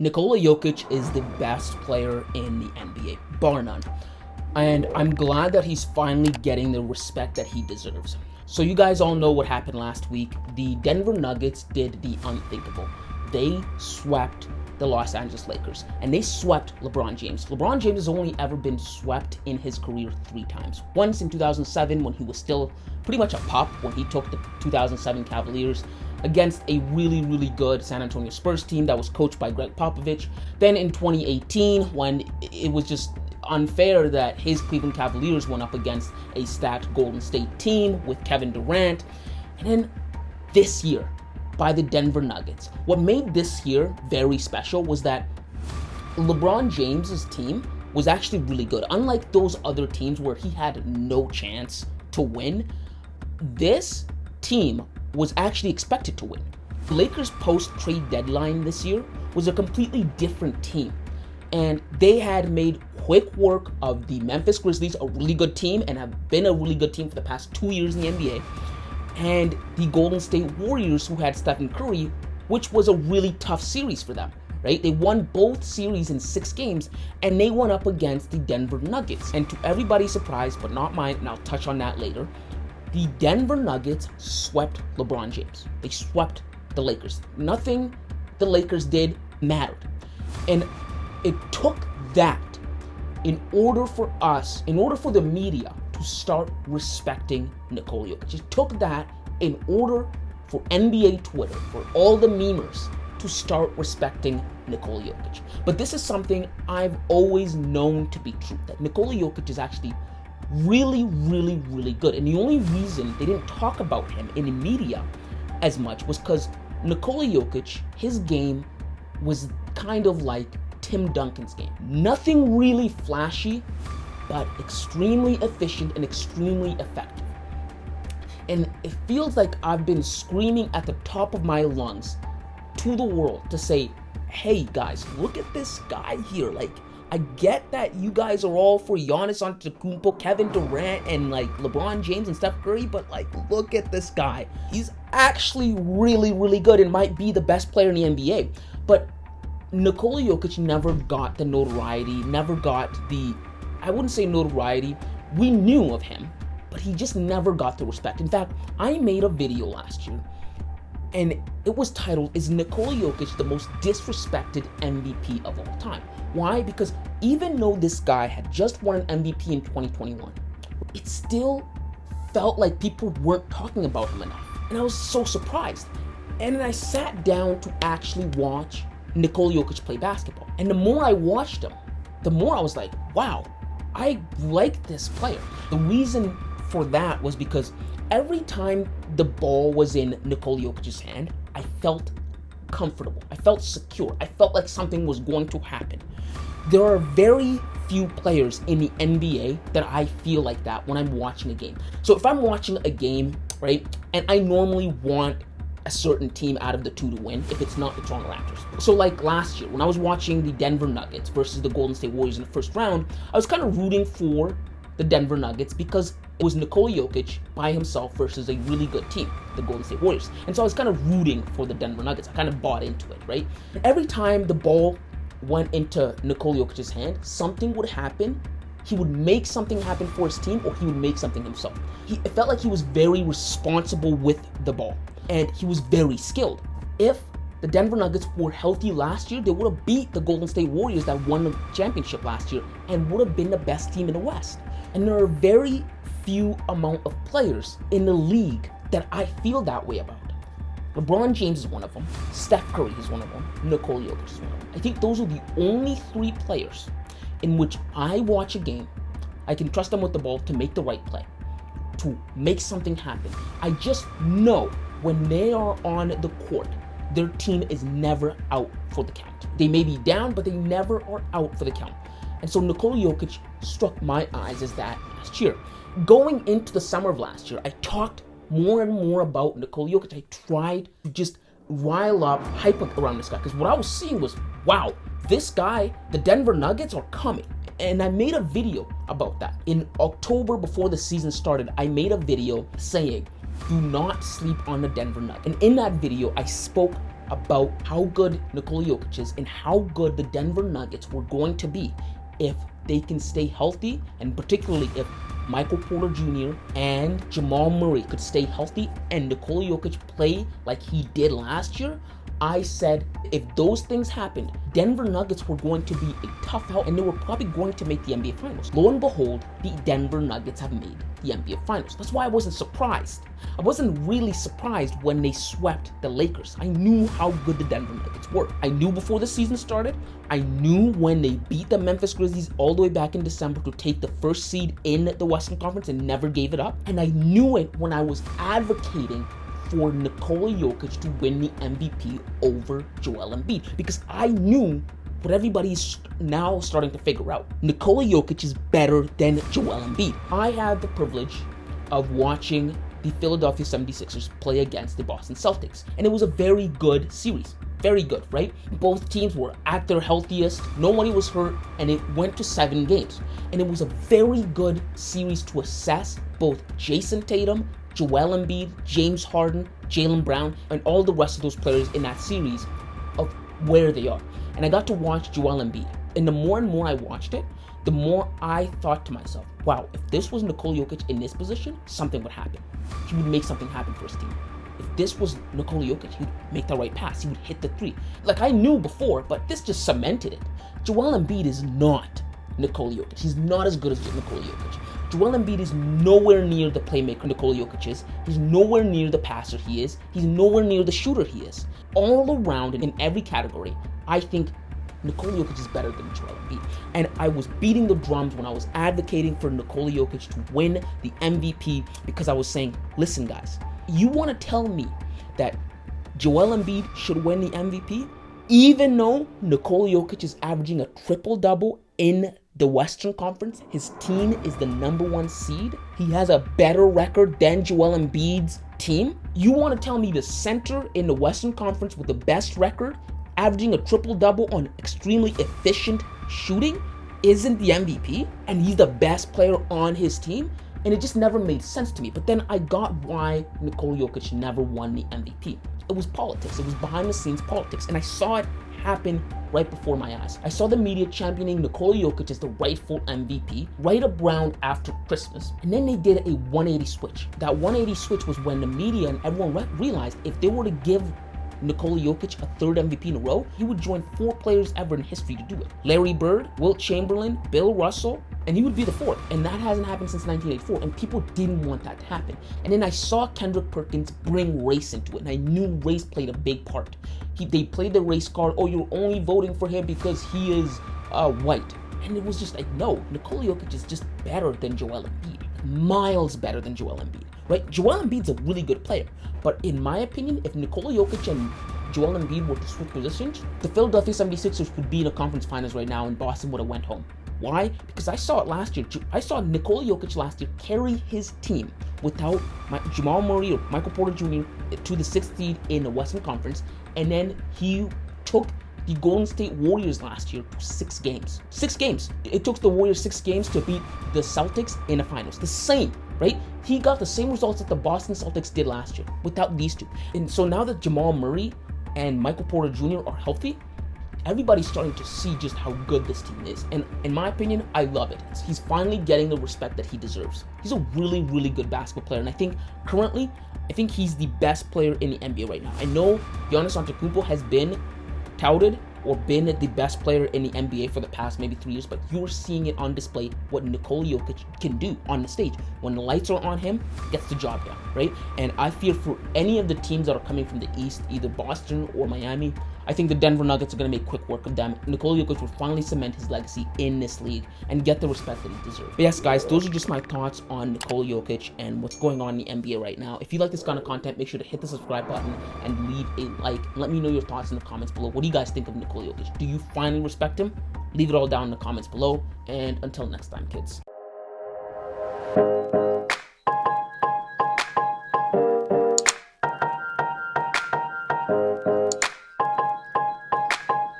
Nikola Jokic is the best player in the NBA, bar none. And I'm glad that he's finally getting the respect that he deserves. So you guys all know what happened last week. The Denver Nuggets did the unthinkable. They swept the Los Angeles Lakers, and they swept LeBron James. LeBron James has only ever been swept in his career 3 times. Once in 2007 when he was still pretty much a pup, when he took the 2007 Cavaliers against a really good San Antonio Spurs team that was coached by Greg Popovic. Then in 2018 when it was just unfair that his Cleveland Cavaliers went up against a stacked Golden State team with Kevin Durant. And then this year by the Denver Nuggets. What made this year very special was that LeBron James's team was actually really good. Unlike those other teams where he had no chance to win, this team was actually expected to win. The Lakers post-trade deadline this year was a completely different team. And they had made quick work of the Memphis Grizzlies, a really good team, and have been a really good team for the past 2 years in the NBA. And the Golden State Warriors, who had Steph and Curry, which was a really tough series for them, right? They won both series in 6 games, and they went up against the Denver Nuggets. And to everybody's surprise, but not mine, and I'll touch on that later, the Denver Nuggets swept LeBron James. They swept the Lakers. Nothing the Lakers did mattered. And it took that in order for the media to start respecting Nikola Jokic. It took that in order for NBA Twitter, for all the memers, to start respecting Nikola Jokic. But this is something I've always known to be true, that Nikola Jokic is actually really good. And the only reason they didn't talk about him in the media as much was because Nikola Jokic, his game was kind of like Tim Duncan's game. Nothing really flashy, but extremely efficient and extremely effective. And it feels like I've been screaming at the top of my lungs to the world to say, hey guys, look at this guy here. Like, I get that you guys are all for Giannis Antetokounmpo, Kevin Durant, and like LeBron James and Steph Curry, but like, look at this guy. He's actually really good and might be the best player in the NBA. But Nikola Jokic never got the notoriety, never got the, I wouldn't say notoriety, we knew of him, but he just never got the respect. In fact, I made a video last year, and it was titled, "Is Nikola Jokic the most disrespected MVP of all time?" Why? Because even though this guy had just won an MVP in 2021, it still felt like people weren't talking about him enough. And I was so surprised. And then I sat down to actually watch Nikola Jokic play basketball. And the more I watched him, the more I was like, wow, I like this player. The reason for that was because every time the ball was in Nikola Jokic's hand, I felt comfortable. I felt secure. I felt like something was going to happen. There are very few players in the NBA that I feel like that when I'm watching a game. So if I'm watching a game, right, and I normally want a certain team out of the 2 to win, if it's not the Toronto Raptors. So like last year, when I was watching the Denver Nuggets versus the Golden State Warriors in the first round, I was kind of rooting for the Denver Nuggets because it was Nikola Jokic by himself versus a really good team, the Golden State Warriors. And so I was kind of rooting for the Denver Nuggets. I kind of bought into it, right? Every time the ball went into Nikola Jokic's hand, something would happen. He would make something happen for his team, or he would make something himself. It felt like he was very responsible with the ball, and he was very skilled. If the Denver Nuggets were healthy last year, they would have beat the Golden State Warriors that won the championship last year and would have been the best team in the West. And there are very few amount of players in the league that I feel that way about. LeBron James is one of them. Steph Curry is one of them. Nikola Jokic is one of them. I think those are the only 3 players in which I watch a game, I can trust them with the ball to make the right play, to make something happen. I just know when they are on the court, their team is never out for the count. They may be down, but they never are out for the count. And so Nikola Jokic struck my eyes as that last year. Going into the summer of last year, I talked more and more about Nikola Jokic. I tried to just rile up, hype around this guy, because what I was seeing was, wow, this guy, the Denver Nuggets are coming. And I made a video about that. In October, before the season started, I made a video saying, do not sleep on the Denver Nuggets. And in that video, I spoke about how good Nikola Jokic is and how good the Denver Nuggets were going to be if they can stay healthy, and particularly if Michael Porter Jr. and Jamal Murray could stay healthy and Nikola Jokic play like he did last year. I said if those things happened, Denver Nuggets were going to be a tough out and they were probably going to make the NBA Finals. Lo and behold, the Denver Nuggets have made the NBA Finals. That's why I wasn't surprised. I wasn't really surprised when they swept the Lakers. I knew how good the Denver Nuggets were. I knew before the season started. I knew when they beat the Memphis Grizzlies all the way back in December to take the first seed in the Western Conference and never gave it up. And I knew it when I was advocating for Nikola Jokic to win the MVP over Joel Embiid, because I knew what everybody's now starting to figure out. Nikola Jokic is better than Joel Embiid. I had the privilege of watching the Philadelphia 76ers play against the Boston Celtics, and it was a very good series. Very good, right? Both teams were at their healthiest, nobody was hurt, and it went to 7 games. And it was a very good series to assess both Jason Tatum, Joel Embiid, James Harden, Jaylen Brown, and all the rest of those players in that series of where they are. And I got to watch Joel Embiid. And the more and more I watched it, the more I thought to myself, wow, if this was Nikola Jokic in this position, something would happen. He would make something happen for his team. If this was Nikola Jokic, he would make the right pass. He would hit the 3. Like I knew before, but this just cemented it. Joel Embiid is not Nikola Jokic. He's not as good as Nikola Jokic. Joel Embiid is nowhere near the playmaker Nikola Jokic is. He's nowhere near the passer he is. He's nowhere near the shooter he is. All around and in every category, I think Nikola Jokic is better than Joel Embiid. And I was beating the drums when I was advocating for Nikola Jokic to win the MVP because I was saying, listen guys, you want to tell me that Joel Embiid should win the MVP even though Nikola Jokic is averaging a triple-double in the Western Conference? His team is the #1 seed. He has a better record than Joel Embiid's team. You want to tell me the center in the Western Conference with the best record, averaging a triple-double on extremely efficient shooting, isn't the MVP? And he's the best player on his team? And it just never made sense to me. But then I got why Nikola Jokic never won the MVP. It was politics. It was behind-the-scenes politics. And I saw it happen right before my eyes. I saw the media championing Nikola Jokic as the rightful MVP right around after Christmas. And then they did a 180 switch. That 180 switch was when the media and everyone realized if they were to give Nikola Jokic a 3rd MVP in a row, he would join 4 players ever in history to do it. Larry Bird, Wilt Chamberlain, Bill Russell, and he would be the 4th. And that hasn't happened since 1984, and people didn't want that to happen. And then I saw Kendrick Perkins bring race into it, and I knew race played a big part. They played the race card, oh, you're only voting for him because he is white. And it was just like, no, Nikola Jokic is just better than Joel Embiid. Miles better than Joel Embiid, right? Joel Embiid's a really good player. But in my opinion, if Nikola Jokic and Joel Embiid were to switch positions, the Philadelphia 76ers would be in the conference finals right now and Boston would have went home. Why? Because I saw it last year. I saw Nikola Jokic last year carry his team without Jamal Murray or Michael Porter Jr. to the 6th seed in the Western Conference, and then he took the Golden State Warriors last year to 6 games. 6 games. It took the Warriors 6 games to beat the Celtics in the finals. The same, right? He got the same results that the Boston Celtics did last year without these two. And so now that Jamal Murray and Michael Porter Jr. are healthy, everybody's starting to see just how good this team is. And in my opinion, I love it. He's finally getting the respect that he deserves. He's a really, really good basketball player. And I think currently, he's the best player in the NBA right now. I know Giannis Antetokounmpo has been touted or been the best player in the NBA for the past maybe 3 years, but you're seeing it on display what Nikola Jokic can do on the stage. When the lights are on him, gets the job done, right? And I fear for any of the teams that are coming from the East, either Boston or Miami, I think the Denver Nuggets are going to make quick work of them. Nikola Jokic will finally cement his legacy in this league and get the respect that he deserves. But yes, guys, those are just my thoughts on Nikola Jokic and what's going on in the NBA right now. If you like this kind of content, make sure to hit the subscribe button and leave a like. Let me know your thoughts in the comments below. What do you guys think of Nikola Jokic? Do you finally respect him? Leave it all down in the comments below. And until next time, kids.